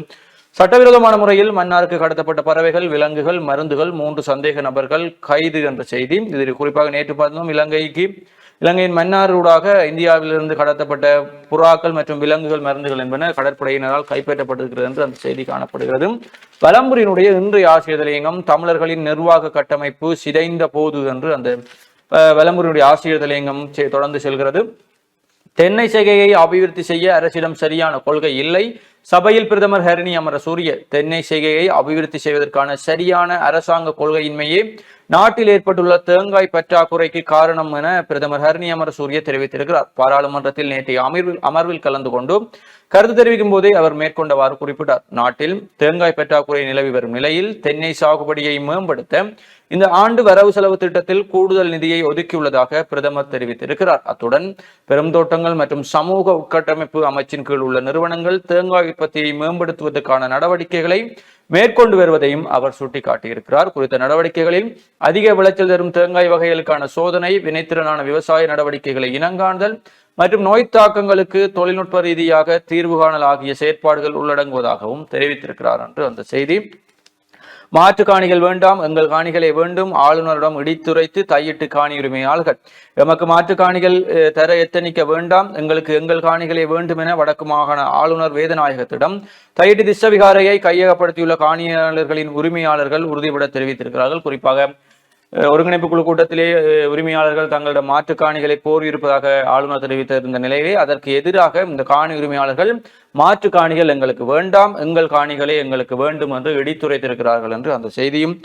சட்டவிரோதமான முறையில் மன்னாருக்கு கடத்தப்பட்ட பறவைகள், விலங்குகள், மருந்துகள், 3 சந்தேக நபர்கள் கைது என்ற செய்தி. இதில் குறிப்பாக நேற்று பார்த்தோம், இலங்கையின் மன்னாரூடாக இந்தியாவிலிருந்து கடத்தப்பட்ட புறாக்கள் மற்றும் விலங்குகள், மருந்துகள் என்பன கடற்படையினரால் கைப்பற்றப்பட்டிருக்கிறது என்று அந்த செய்தி காணப்படுகிறது. வலம்புரியினுடைய இன்றைய ஆசிரியர் தலையங்கம் தமிழர்களின் நிர்வாக கட்டமைப்பு சிதைந்த போது என்று அந்த வலம்புரியினுடைய ஆசிரியர் தலையங்கம் தொடர்ந்து செல்கிறது. தென்னை செய்கையை அபிவிருத்தி செய்ய அரசிடம் சரியான கொள்கை இல்லை. சபையில் பிரதமர் ஹரணி அமரசூரிய தென்னை செய்கையை அபிவிருத்தி செய்வதற்கான சரியான அரசாங்க கொள்கையின்மையே நாட்டில் ஏற்பட்டுள்ள தேங்காய் பற்றாக்குறைக்கு காரணம் என பிரதமர் ஹரணி அமரசூரிய தெரிவித்திருக்கிறார். பாராளுமன்றத்தில் நேற்றைய அமர்வில் கலந்து கொண்டு கருத்து தெரிவிக்கும் போதே அவர் மேற்கொண்டவாறு குறிப்பிட்டார். நாட்டில் தேங்காய் பற்றாக்குறை நிலவி வரும் நிலையில் தென்னை சாகுபடியை மேம்படுத்த இந்த ஆண்டு வரவு செலவு திட்டத்தில் கூடுதல் நிதியை ஒதுக்கியுள்ளதாக பிரதமர் தெரிவித்திருக்கிறார். அத்துடன் பெருந்தோட்டங்கள் மற்றும் சமூக உட்கட்டமைப்பு அமைச்சின் கீழ் உள்ள நிறுவனங்கள் தேங்காய் உற்பத்தியை மேம்படுத்துவதற்கான நடவடிக்கைகளை மேற்கொண்டு வருவதையும் அவர் சுட்டிக்காட்டியிருக்கிறார். குறித்த நடவடிக்கைகளில் அதிக விளைச்சல் தரும் தேங்காய் வகைகளுக்கான சோதனை, வினைத்திறனான விவசாய நடவடிக்கைகளை இனங்காணுதல் மற்றும் நோய் தாக்கங்களுக்கு தொழில்நுட்ப ரீதியாக தீர்வு காணல் ஆகிய செயற்பாடுகள் உள்ளடங்குவதாகவும் தெரிவித்திருக்கிறார் என்று அந்த செய்தி. மாற்று காணிகள் வேண்டாம், எங்கள் காணிகளை வேண்டும், ஆளுநரிடம் இடித்துரைத்து தையிட்டு காணி உரிமையாளர்கள். எமக்கு மாற்று காணிகள் தர எத்தனிக்க வேண்டாம், எங்களுக்கு எங்கள் காணிகளை வேண்டும் என வடக்கு மாகாண ஆளுநர் வேதநாயகத்திடம் தையிட்டு திஸ்ஸவிகாரையை கையகப்படுத்தியுள்ள காணியாளர்களின் உரிமையாளர்கள் உறுதிபட தெரிவித்திருக்கிறார்கள். குறிப்பாக ஒருங்கிணைப்பு குழு கூட்டத்திலே உரிமையாளர்கள் தங்களிடம் மாற்று காணிகளை கோரியிருப்பதாக ஆளுநர் தெரிவித்திருந்த நிலையிலே அதற்கு எதிராக இந்த காணி உரிமையாளர்கள் மாற்று காணிகள் எங்களுக்கு வேண்டாம், எங்கள் காணிகளே எங்களுக்கு வேண்டும் என்று இடித்துரைத்திருக்கிறார்கள் என்று அந்த செய்தியும்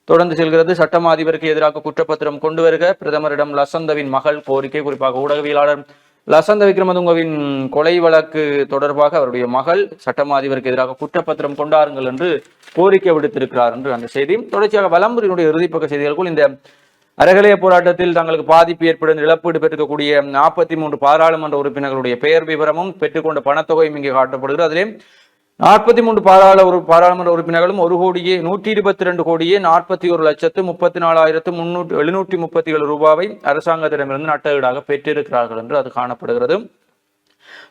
தொடர்ந்து செல்கிறது. சட்டமா அதிபருக்கு எதிராக குற்றப்பத்திரம் கொண்டு வருக பிரதமரிடம் லசந்தவின் மகள் கோரிக்கை. குறிப்பாக ஊடகவியலாளர் லசந்த விக்ரமதுங்கவின் கொலை வழக்கு தொடர்பாக அவருடைய மகள் சட்டமா அதிபருக்கு எதிராக குற்றப்பத்திரம் கொண்டாருங்கள் என்று கோரிக்கை விடுத்திருக்கிறார் என்று அந்த செய்தி. தொடர்ச்சியாக வலம்புரியினுடைய இறுதிப்பக்க செய்திகளுக்குள் இந்த அறகலைய போராட்டத்தில் தங்களுக்கு பாதிப்பு ஏற்படும் இழப்பீடு பெற்றுக்கக்கூடிய 43 பாராளுமன்ற உறுப்பினர்களுடைய பெயர் விவரமும் பெற்றுக்கொண்ட பணத்தொகையும் இங்கே காட்டப்படுகிறது. அதிலே 43 பாராளுமன்ற உறுப்பினர்களும் 1,22,41,41,34,737 ரூபாவை அரசாங்கத்திடமிருந்து நட்டஈடாக பெற்றிருக்கிறார்கள் என்று அது காணப்படுகிறது.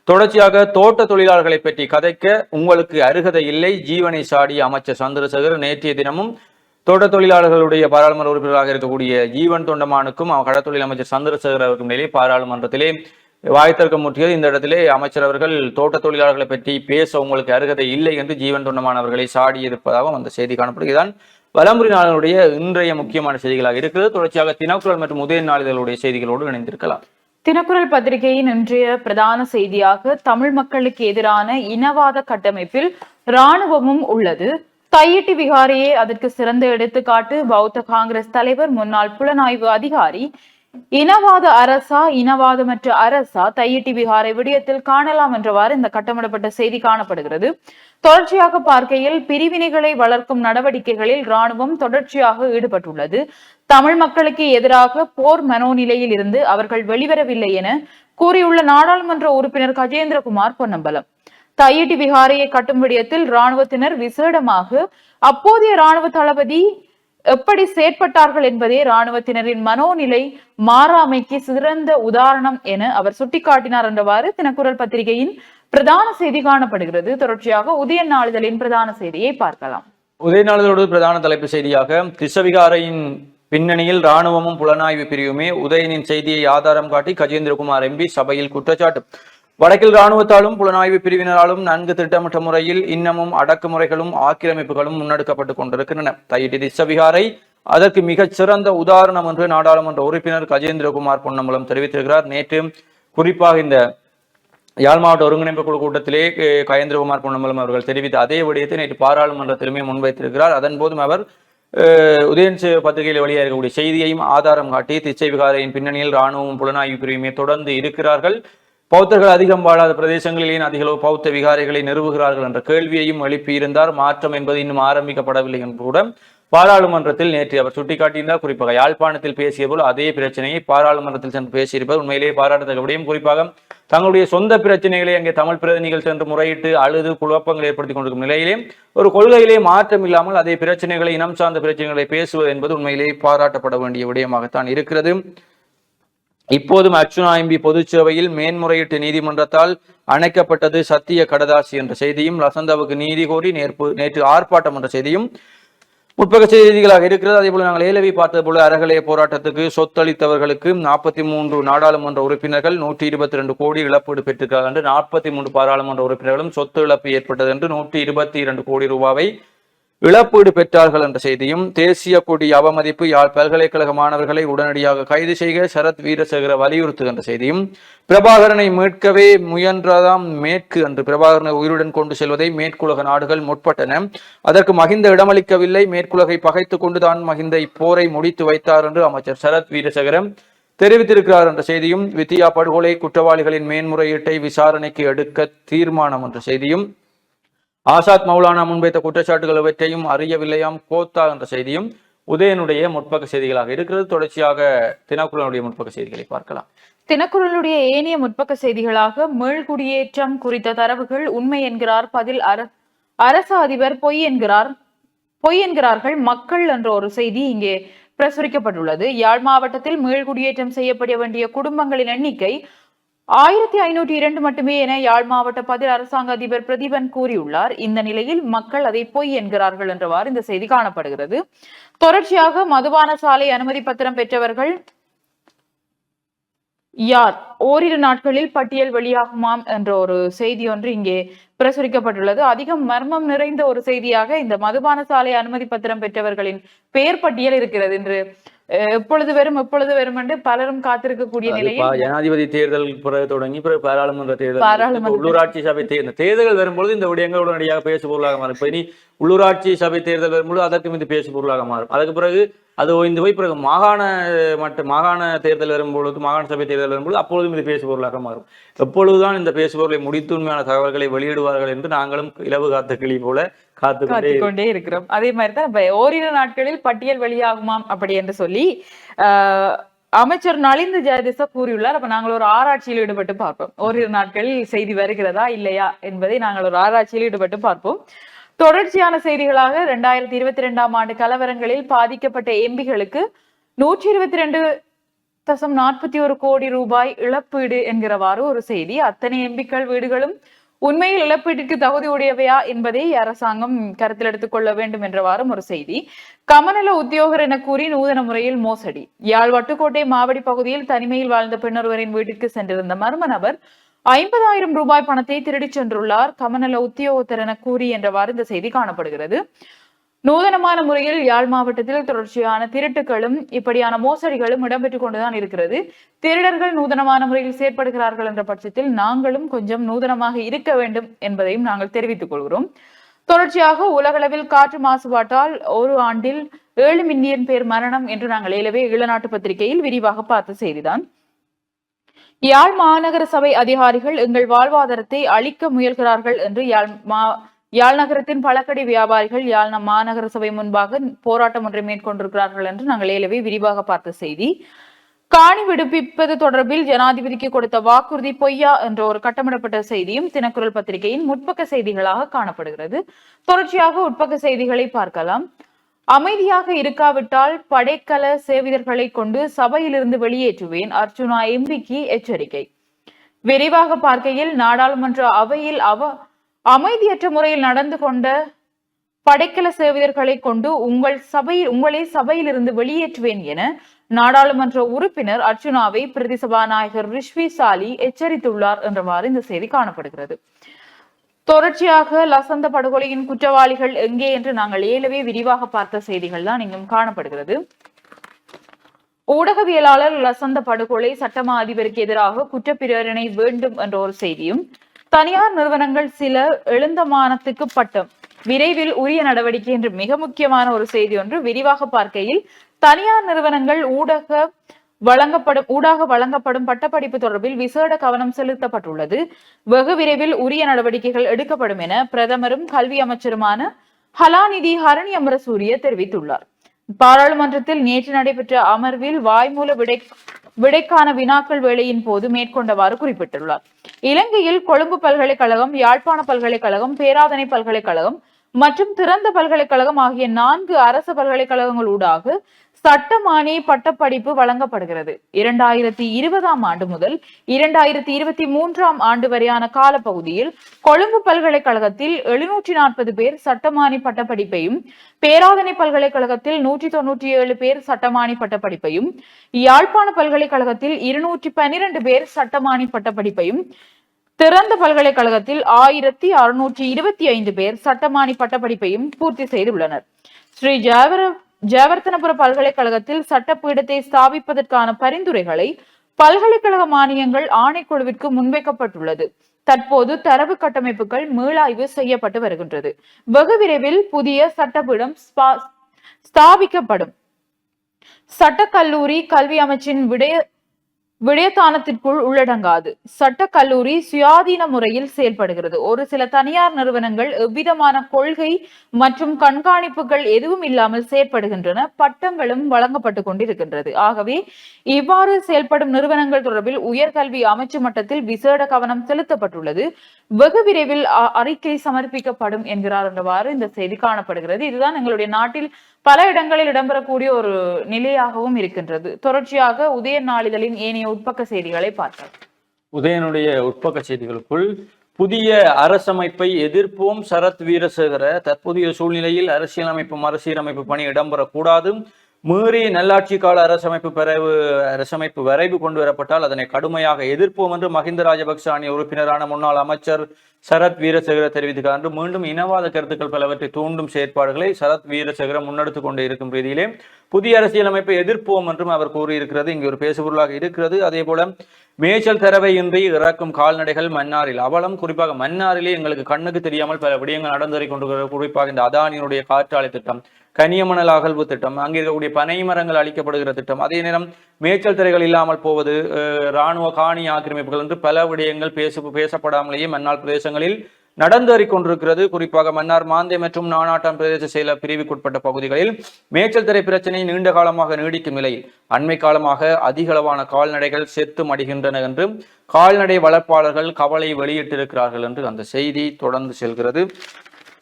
தொடர்ச்சியாக தோட்ட தொழிலாளர்களை பற்றி கதைக்க உங்களுக்கு அருகதை இல்லை, ஜீவனை சாடிய அமைச்சர் சந்திரசேகர். நேற்றைய தினமும் தோட்ட தொழிலாளர்களுடைய பாராளுமன்ற உறுப்பினராக இருக்கக்கூடிய ஜீவன் தொண்டமானுக்கும் கடற்தொழில் அமைச்சர் சந்திரசேகர் அவருக்கும் நிலையே பாராளுமன்றத்திலே வாய்த்திருக்க முற்றியது. இந்த இடத்திலே அமைச்சர் அவர்கள் தோட்ட தொழிலாளர்களை பற்றி பேச உங்களுக்கு அருகதை இல்லை என்று ஜீவன் தொண்டமான் அவர்களை சாடியிருப்பதாகவும் அந்த செய்தி காணப்படுகிறதான். வலம்புரி நாளினுடைய இன்றைய முக்கியமான செய்திகளாக இருக்கிறது. தொடர்ச்சியாக தினக்குரல் மற்றும் உதய நாளிதழுடைய செய்திகளோடு இணைந்திருக்கலாம். தினக்குரல் பத்திரிகையின் இன்றைய பிரதான செய்தியாக தமிழ் மக்களுக்கு எதிரான இனவாத கட்டமைப்பில் இராணுவமும் உள்ளது, தையிட்டி விகாரையே அதற்கு சிறந்த எடுத்துக்காட்டு, பௌத்த காங்கிரஸ் தலைவர் முன்னாள் புலனாய்வு அதிகாரி. இனவாத அரசா இனவாதமற்ற அரசா, தையிட்டி விகாரை விடயத்தில் காணலாம் என்றவாறு இந்த கட்டமிடப்பட்ட செய்தி காணப்படுகிறது. தொடர்ச்சியாக பார்க்கையில் பிரிவினைகளை வளர்க்கும் நடவடிக்கைகளில் இராணுவம் தொடர்ச்சியாக ஈடுபட்டுள்ளது. தமிழ் மக்களுக்கு எதிராக போர் மனோநிலையில் இருந்து அவர்கள் வெளிவரவில்லை என கூறியுள்ள நாடாளுமன்ற உறுப்பினர் கஜேந்திரகுமார் பொன்னம்பலம். தையிட்டி விகாரையை கட்டும் விடயத்தில் இராணுவத்தினர் விசேடமாக அப்போதைய இராணுவ தளபதி எப்படி செயற்பட்டார்கள் என்பதே இராணுவத்தினரின் மனோநிலை மாறாமைக்கு சிறந்த உதாரணம் என அவர் சுட்டிக்காட்டினார் என்றவாறு தினக்குரல் பத்திரிகையின் பிரதான செய்தி காணப்படுகிறது. தொடர்ச்சியாக உதய நாளிதழின் பிரதான செய்தியை பார்க்கலாம். உதய நாளிதழோடு பிரதான தலைப்பு செய்தியாக திஸ்ஸவிகாரையின் பின்னணியில் இராணுவமும் புலனாய்வு பிரிவுமே, உதயனின் செய்தியை ஆதாரம் காட்டி கஜேந்திரகுமார் எம்பி சபையில் குற்றச்சாட்டு. வடக்கில் இராணுவத்தாலும் புலனாய்வு பிரிவினராலும் நன்கு திட்டமிட்ட முறையில் இன்னமும் அடக்குமுறைகளும் ஆக்கிரமிப்புகளும் முன்னெடுக்கப்பட்டுக் கொண்டிருக்கின்றன. தையிட்டி திஸ்ஸவிகாரை அதற்கு மிகச் சிறந்த உதாரணம் என்று நாடாளுமன்ற உறுப்பினர் கஜேந்திரகுமார் பொன்னம்பலம் தெரிவித்திருக்கிறார். நேற்று குறிப்பாக இந்த யாழ் மாவட்ட ஒருங்கிணைப்பு குழு கூட்டத்திலே கஜேந்திரகுமார் பொன்னம்பலம் அவர்கள் தெரிவித்த அதே விடயத்தை நேற்று பாராளுமன்றத்திலுமே முன்வைத்திருக்கிறார். அதன் போதும் அவர் உதயன் பத்திரிகையில் வெளியாகக்கூடிய செய்தியையும் ஆதாரம் காட்டி திஸ்ஸவிகாரையின் பின்னணியில் இராணுவமும் புலனாய்வு பிரிவுமே தொடர்ந்து இருக்கிறார்கள், பௌத்தர்கள் அதிகம் வாழாத பிரதேசங்களிலேயே அதிகளவு பௌத்த விகாரைகளை நிறுவுகிறார்கள் என்ற கேள்வியையும் எழுப்பியிருந்தார். மாற்றம் என்பது இன்னும் ஆரம்பிக்கப்படவில்லை என்று கூட பாராளுமன்றத்தில் நேற்று அவர் சுட்டிக்காட்டியிருந்தார். குறிப்பாக யாழ்ப்பாணத்தில் பேசிய போல் அதே பிரச்சனையை பாராளுமன்றத்தில் சென்று பேசியிருப்பது உண்மையிலேயே பாராட்டத்தக்க விடயம். குறிப்பாக தங்களுடைய சொந்த பிரச்சனைகளை அங்கே தமிழ் பிரதிநிதிகள் சென்று முறையிட்டு அழுது குழப்பங்கள் ஏற்படுத்திக் கொண்டிருக்கும் நிலையிலே ஒரு கொள்கையிலே மாற்றம் இல்லாமல் அதே பிரச்சனைகளை, இனம் சார்ந்த பிரச்சனைகளை பேசுவது என்பது உண்மையிலேயே பாராட்டப்பட வேண்டிய விடயமாகத்தான் இருக்கிறது. இப்போதும் அர்ச்சுனா எம்பி பொதுச் சேவையில் மேன்முறையீட்டு நீதிமன்றத்தால் அணைக்கப்பட்டது சத்திய கடதாசி என்ற செய்தியும், லசந்தாவுக்கு நீதி கோரி நேற்று ஆர்ப்பாட்டம் என்ற செய்தியும் முற்பக செய்திகளாக இருக்கிறது. அதே போல நாங்கள் ஏலவி பார்த்தது போல அறகலைய போராட்டத்துக்கு சொத்தளித்தவர்களுக்கு 43 நாடாளுமன்ற உறுப்பினர்கள் 122 கோடி இழப்பீடு பெற்றிருக்கிறார்கள் என்று 43 பாராளுமன்ற உறுப்பினர்களும் சொத்து இழப்பு ஏற்பட்டது என்று 122 கோடி ரூபாவை இழப்பீடு பெற்றார்கள் என்ற செய்தியும், தேசிய கொடி அவமதிப்பு யாழ் பல்கலைக்கழக மாணவர்களை உடனடியாக கைது செய்க சரத் வீரசேகர வலியுறுத்துகின்ற செய்தியும், பிரபாகரனை மீட்கவே முயன்றதாம் மேற்கு என்று பிரபாகரனை உயிருடன் கொண்டு செல்வதை மேற்குலக நாடுகள் முற்பட்டன, அதற்கு மகிந்த இடமளிக்கவில்லை, மேற்குலகை பகைத்து கொண்டுதான் மகிந்த இப்போரை முடித்து வைத்தார் என்று அமைச்சர் சரத் வீரசேகரம் தெரிவித்திருக்கிறார் என்ற செய்தியும், வித்தியா படுகொலை குற்றவாளிகளின் மேன்முறையீட்டை விசாரணைக்கு எடுக்க தீர்மானம் என்ற செய்தியும், ஆசாத் மௌலானா முன்வைத்த குற்றச்சாட்டுகள் எவற்றையும் அறியவில்லையாம் கோத்தா என்ற செய்தியும் உதயனுடைய முற்பக்க செய்திகளாக இருக்கிறது. தொடர்ச்சியாக தினக்குரலுடைய முற்பக்க செய்திகளை பார்க்கலாம். தினக்குரலுடைய ஏனைய முற்பக்க செய்திகளாக மீள்குடியேற்றம் குறித்த தரவுகள் உண்மை என்கிறார் பதில் அரச அதிபர் பொய் என்கிறார்கள் மக்கள் என்ற ஒரு செய்தி இங்கே பிரசுரிக்கப்பட்டுள்ளது. யாழ் மாவட்டத்தில் மீள்குடியேற்றம் செய்யப்பட வேண்டிய குடும்பங்களின் எண்ணிக்கை 1502 மட்டுமே என யாழ் மாவட்ட பதில் அரசாங்க அதிபர் பிரதீபன் கூறியுள்ளார். இந்த நிலையில் மக்கள் அதை பொய் என்கிறார்கள் என்றவாறு இந்த செய்தி காணப்படுகிறது. தொடர்ச்சியாக மதுபான சாலை அனுமதி பத்திரம் பெற்றவர்கள் யார், ஓரிரு நாட்களில் பட்டியல் வெளியாகுமாம் என்ற ஒரு செய்தி ஒன்று இங்கே பிரசுரிக்கப்பட்டுள்ளது. அதிகம் மர்மம் நிறைந்த ஒரு செய்தியாக இந்த மதுபான சாலை அனுமதி பத்திரம் பெற்றவர்களின் பெயர் பட்டியல் இருக்கிறது என்று எப்பொழுது வரும் என்று பலரும் காத்திருக்கக்கூடிய நிலையில் ஜனாதிபதி தேர்தல் தொடங்கி பிறகு பாராளுமன்ற தேர்தல், உள்ளூராட்சி சபை தேர்தல்கள் வரும்பொழுது இந்த விடயங்கள் உடனடியாக பேசு பொருளாக மாறும். இப்ப இனி உள்ளூராட்சி சபை தேர்தல் வரும்பொழுது அதற்கும் இது பேசு பொருளாக மாறும். அதுக்கு பிறகு அது ஓய்ந்து போய் பிறகு மாகாண தேர்தல் வரும்பொழுது, மாகாண சபை தேர்தல் வரும்பொழுது அப்பொழுதும் இது பேசு பொருளாக மாறும். எப்பொழுதுதான் இந்த பேசு பொருளை முடித்து உண்மையான தகவல்களை வெளியிடுவார்கள் என்று நாங்களும் இலவு காத்த கிளி போல காத்துக்கொண்டே இருக்கிறோம். அதே மாதிரிதான் ஓரிரு நாட்களில் பட்டியல் வெளியாகுமாம் அப்படி என்று சொல்லி அமைச்சர் நலிந்து ஜெயதிச கூறியுள்ளார். அப்ப நாங்கள் ஒரு ஆராய்ச்சியில் ஈடுபட்டு பார்ப்போம். ஓரிரு நாட்களில் செய்தி வருகிறதா இல்லையா என்பதை நாங்கள் ஒரு ஆராய்ச்சியில் ஈடுபட்டு பார்ப்போம். தொடர்ச்சியான செய்திகளாக 2022 ஆண்டு கலவரங்களில் பாதிக்கப்பட்ட எம்பிகளுக்கு 122.41 கோடி ரூபாய் இழப்பீடு என்கிறவாறு ஒரு செய்தி. அத்தனை எம்பிக்கள் வீடுகளும் உண்மையில் இழப்பீட்டிற்கு தகுதி உடையவையா என்பதை அரசாங்கம் கருத்தில் எடுத்துக் கொள்ள வேண்டும் என்றவாறும் ஒரு செய்தி. கமநல உத்தியோகர் என கூறி நூதன முறையில் மோசடி. யாழ் வட்டுக்கோட்டை மாவடி பகுதியில் தனிமையில் வாழ்ந்த பெண்ணொருவரின் வீட்டிற்கு சென்றிருந்த மர்ம நபர் 50,000 ரூபாய் பணத்தை திருடிச் சென்றுள்ளார். கமநல உத்தியோகத்தர் என கூறி என்றவாறு இந்த செய்தி காணப்படுகிறது. நூதனமான முறையில் யாழ் மாவட்டத்தில் தொடர்ச்சியான திருட்டுகளும் இப்படியான மோசடிகளும் இடம்பெற்றுக் கொண்டுதான் இருக்கிறது. திருடர்கள் நூதனமான முறையில் செயற்படுகிறார்கள் என்ற பட்சத்தில் நாங்களும் கொஞ்சம் நூதனமாக இருக்க வேண்டும் என்பதையும் நாங்கள் தெரிவித்துக் கொள்கிறோம். தொடர்ச்சியாக உலகளவில் காற்று மாசுபாட்டால் ஒரு ஆண்டில் 7 மில்லியன் பேர் மரணம் என்று நாங்கள் ஏலவே ஈழநாட்டு பத்திரிகையில் விரிவாக பார்த்த செய்திதான். யாழ் மாநகர சபை அதிகாரிகள் எங்கள் வாழ்வாதாரத்தை அழிக்க முயல்கிறார்கள் என்று யாழ் நகரத்தின் பழக்கடை வியாபாரிகள் யாழ் மாநகர சபை முன்பாக போராட்டம் ஒன்றை மேற்கொண்டிருக்கிறார்கள் என்று நாங்கள் ஏலவே விரிவாக பார்த்த செய்தி. காணி விடுவிப்பது தொடர்பில் ஜனாதிபதிக்கு கொடுத்த வாக்குறுதி பொய்யா என்ற ஒரு கட்டமிடப்பட்ட செய்தியும் தினக்குரல் பத்திரிகையின் முற்பக்க செய்திகளாக காணப்படுகிறது. தொடர்ச்சியாக உட்பக்க செய்திகளை பார்க்கலாம். அமைதியாக இருக்காவிட்டால் படைக்கல சேவிதர்களை கொண்டு சபையிலிருந்து வெளியேற்றுவேன், அர்ச்சுனா எம்பிக்கு எச்சரிக்கை. விரைவாக பார்க்கையில் நாடாளுமன்ற அவையில் அமைதியற்ற முறையில் நடந்து கொண்ட படைக்கல சேவிதர்களை கொண்டு உங்களை சபையிலிருந்து வெளியேற்றுவேன் என நாடாளுமன்ற உறுப்பினர் அர்ச்சுனாவை பிரதி சபாநாயகர் ரிஷ்வி சாலி எச்சரித்துள்ளார் என்றவாறு இந்த செய்தி காணப்படுகிறது. தொடர்ச்சியாக லசந்த படுகொலையின் குற்றவாளிகள் எங்கே என்று நாங்கள் ஏலவே விரிவாக பார்த்த செய்திகள் தான் இங்கும் காணப்படுகிறது. ஊடகவியலாளர் லசந்த படுகொலை சட்டமா அதிபருக்கு எதிராக குற்றப்பிரேரணை வேண்டும் என்ற ஒரு செய்தியும், தனியார் நிறுவனங்கள் சில எழுந்தமானத்துக்கு பட்டம் விரைவில் உரிய நடவடிக்கை என்று மிக முக்கியமான ஒரு செய்தி ஒன்று விரிவாக பார்க்கையில், தனியார் நிறுவனங்கள் ஊடாக வழங்கப்படும் பட்டப்படிப்பு தொடர்பில் விசேட கவனம் செலுத்தப்பட்டுள்ளது. வெகு விரைவில் உரிய நடவடிக்கைகள் எடுக்கப்படும் என பிரதமரும் கல்வி அமைச்சருமான ஹலாநிதி ஹரணி அமரசூரிய தெரிவித்துள்ளார். பாராளுமன்றத்தில் நேற்று நடைபெற்ற அமர்வில் வாய்மூல விடைக்கான வினாக்கள் வேளையின் போது மேற்கொண்டவாறு குறிப்பிட்டுள்ளார். இலங்கையில் கொழும்பு பல்கலைக்கழகம், யாழ்ப்பாண பல்கலைக்கழகம், பேராதனை பல்கலைக்கழகம் மற்றும் திறந்த பல்கலைக்கழகம் ஆகிய 4 அரசு பல்கலைக்கழகங்கள் ஊடாக சட்டமானி பட்டப்படிப்பு வழங்கப்படுகிறது. 2020 ஆண்டு முதல் 2023 ஆண்டு வரையான காலப்பகுதியில் கொழும்பு பல்கலைக்கழகத்தில் 740 பேர் சட்டமானி பட்டப்படிப்பையும், பேராதனை பல்கலைக்கழகத்தில் 197 பேர் சட்டமானி பட்டப்படிப்பையும், யாழ்ப்பாண பல்கலைக்கழகத்தில் 212 பேர் சட்டமானி பட்டப்படிப்பையும், திறந்த பல்கலைக்கழகத்தில் 1625 பேர் சட்டமானி பட்டப்படிப்பையும் பூர்த்தி செய்துள்ளனர். ஸ்ரீ ஜெயவர்த்தனபுர பல்கலைக்கழகத்தில் சட்டப்பீடத்தை ஸ்தாபிப்பதற்கான பரிந்துரைகளை பல்கலைக்கழக மானியங்கள் ஆணைக்குழுவிற்கு முன்வைக்கப்பட்டுள்ளது. தற்போது தரவு கட்டமைப்புகள் மீளாய்வு செய்யப்பட்டு வருகின்றது. வெகு விரைவில் புதிய சட்டப்பீடம் ஸ்தாபிக்கப்படும். சட்டக்கல்லூரி கல்வி அமைச்சின் விடயத்தானத்திற்குள் உள்ளடங்காது. சட்டக்கல்லூரி சுயாதீன முறையில் செயல்படுகிறது. ஒரு சில தனியார் நிறுவனங்கள் எவ்விதமான கொள்கை மற்றும் கண்காணிப்புகள் எதுவும் இல்லாமல் செயற்படுகின்றன. பட்டங்களும் வழங்கப்பட்டு கொண்டிருக்கின்றது. ஆகவே இவ்வாறு செயல்படும் நிறுவனங்கள் தொடர்பில் உயர்கல்வி அமைச்சு மட்டத்தில் விசேட கவனம் செலுத்தப்பட்டுள்ளது. வெகு விரைவில் அறிக்கை சமர்ப்பிக்கப்படும் என்கிறார் என்றவாறு இந்த செய்தி காணப்படுகிறது. இதுதான் எங்களுடைய நாட்டில் பல இடங்களில் இடம்பெறக்கூடிய ஒரு நிலையாகவும் இருக்கின்றது. தொடர்ச்சியாக உதயன் நாளிதழின் ஏனைய உட்பக்க செய்திகளை பார்க்கலாம். உதயனுடைய உட்பக்க செய்திகளுக்குள் புதிய அரசமைப்பை எதிர்ப்போம் சரத் வீரசேகர. தற்போதைய சூழ்நிலையில் அரசியலமைப்பு மறுசீரமைப்பு பணி இடம்பெறக்கூடாது. மீறி நல்லாட்சி கால அரசமைப்பு வரைவு கொண்டு வரப்பட்டால் அதனை கடுமையாக எதிர்ப்போம் என்று மஹிந்த ராஜபக்ச அணி உறுப்பினரான முன்னாள் அமைச்சர் சரத் வீரசேகர தெரிவித்துள்ளார். மீண்டும் இனவாத கருத்துக்கள் பலவற்றை தூண்டும் செயற்பாடுகளை சரத் வீரசேகர முன்னெடுத்துக் கொண்டு இருக்கும் ரீதியிலே புதிய அரசியலமைப்பை எதிர்ப்போம் என்றும் அவர் கூறியிருக்கிறது. இங்கு ஒரு பேசுபொருளாக இருக்கிறது. அதே போல மேய்ச்சல் தரவை இன்றி இறக்கும் கால்நடைகள் மன்னாரில் அவலம். குறிப்பாக மன்னாரிலே எங்களுக்கு கண்ணுக்கு தெரியாமல் பல விடயங்கள் நடந்தேறி கொண்டு குறிப்பாக இந்த அதானியினுடைய காற்றாலை திட்டம், கனியமணல் அகழ்வு திட்டம், அங்கே இருக்கக்கூடிய பனை மரங்கள் அளிக்கப்படுகிற திட்டம், அதே நேரம் மேய்ச்சல் திரைகள் இல்லாமல் போவது, இராணுவ காணி ஆக்கிரமிப்புகள் என்று பல விடயங்கள் பேசப்படாமலேயே மன்னார் பிரதேசங்களில் நடந்தேறி கொண்டிருக்கிறது. குறிப்பாக மன்னார் மாந்தை மற்றும் நானாட்டான் பிரதேச செயல பிரிவுக்குட்பட்ட பகுதிகளில் மேய்ச்சல் திரை பிரச்சனை நீண்ட காலமாக நீடிக்கும் நிலையில் அண்மை காலமாக அதிகளவான கால்நடைகள் செத்து மடிகின்றன என்று கால்நடை வளர்ப்பாளர்கள் கவலை வெளியிட்டிருக்கிறார்கள் என்று அந்த செய்தி தொடர்ந்து செல்கிறது.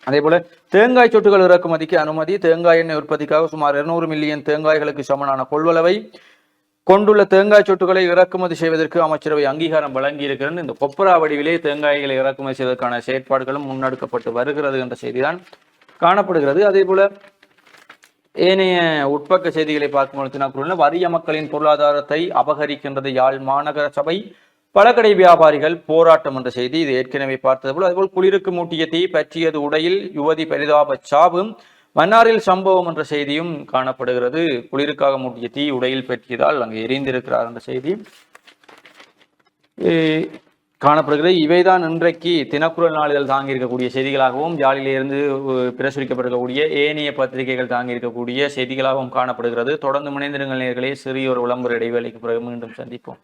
அதே போல தேங்காய் சொட்டுகள் இறக்குமதிக்கு அனுமதி. தேங்காய் எண்ணெய் உற்பத்திக்காக சுமார் 200 மில்லியன் தேங்காய்களுக்கு சமனான கொள்வளவை கொண்டுள்ள தேங்காய் சொட்டுகளை இறக்குமதி செய்வதற்கு அமைச்சரவை அங்கீகாரம் வழங்கி இருக்கிறது. இந்த கொப்பரா வடிவிலே தேங்காய்களை இறக்குமதி செய்வதற்கான செயற்பாடுகளும் முன்னெடுக்கப்பட்டு வருகிறது என்ற செய்திதான் காணப்படுகிறது. அதே போல ஏனைய உட்பக்க செய்திகளை பார்க்கும்போது வறிய மக்களின் பொருளாதாரத்தை அபகரிக்கின்றது யாழ் மாநகர சபை, பழக்கடை வியாபாரிகள் போராட்டம் என்ற செய்தி. இது ஏற்கனவே பார்த்தது போல. அதேபோல் குளிருக்கு மூட்டிய தீ பற்றியது உடையில் யுவதி பரிதாப சாவு, மன்னாரில் சம்பவம் என்ற செய்தியும் காணப்படுகிறது. குளிருக்காக மூட்டிய தீ உடையில் பற்றியதால் அங்கு எரிந்திருக்கிறார் என்ற செய்தி காணப்படுகிறது. இவைதான் இன்றைக்கு தினக்குரல் நாளிதழ் தாங்கி இருக்கக்கூடிய செய்திகளாகவும் யாழிலிருந்து பிரசுரிக்கப்பட்டிருக்கக்கூடிய ஏனைய பத்திரிகைகள் தாங்கி இருக்கக்கூடிய செய்திகளாகவும் காணப்படுகிறது. தொடர்ந்து இணைந்திருங்கள் நேயர்களே. சிறிய ஒரு விளம்பர இடைவேளைக்கு பிறகு மீண்டும் சந்திப்போம்.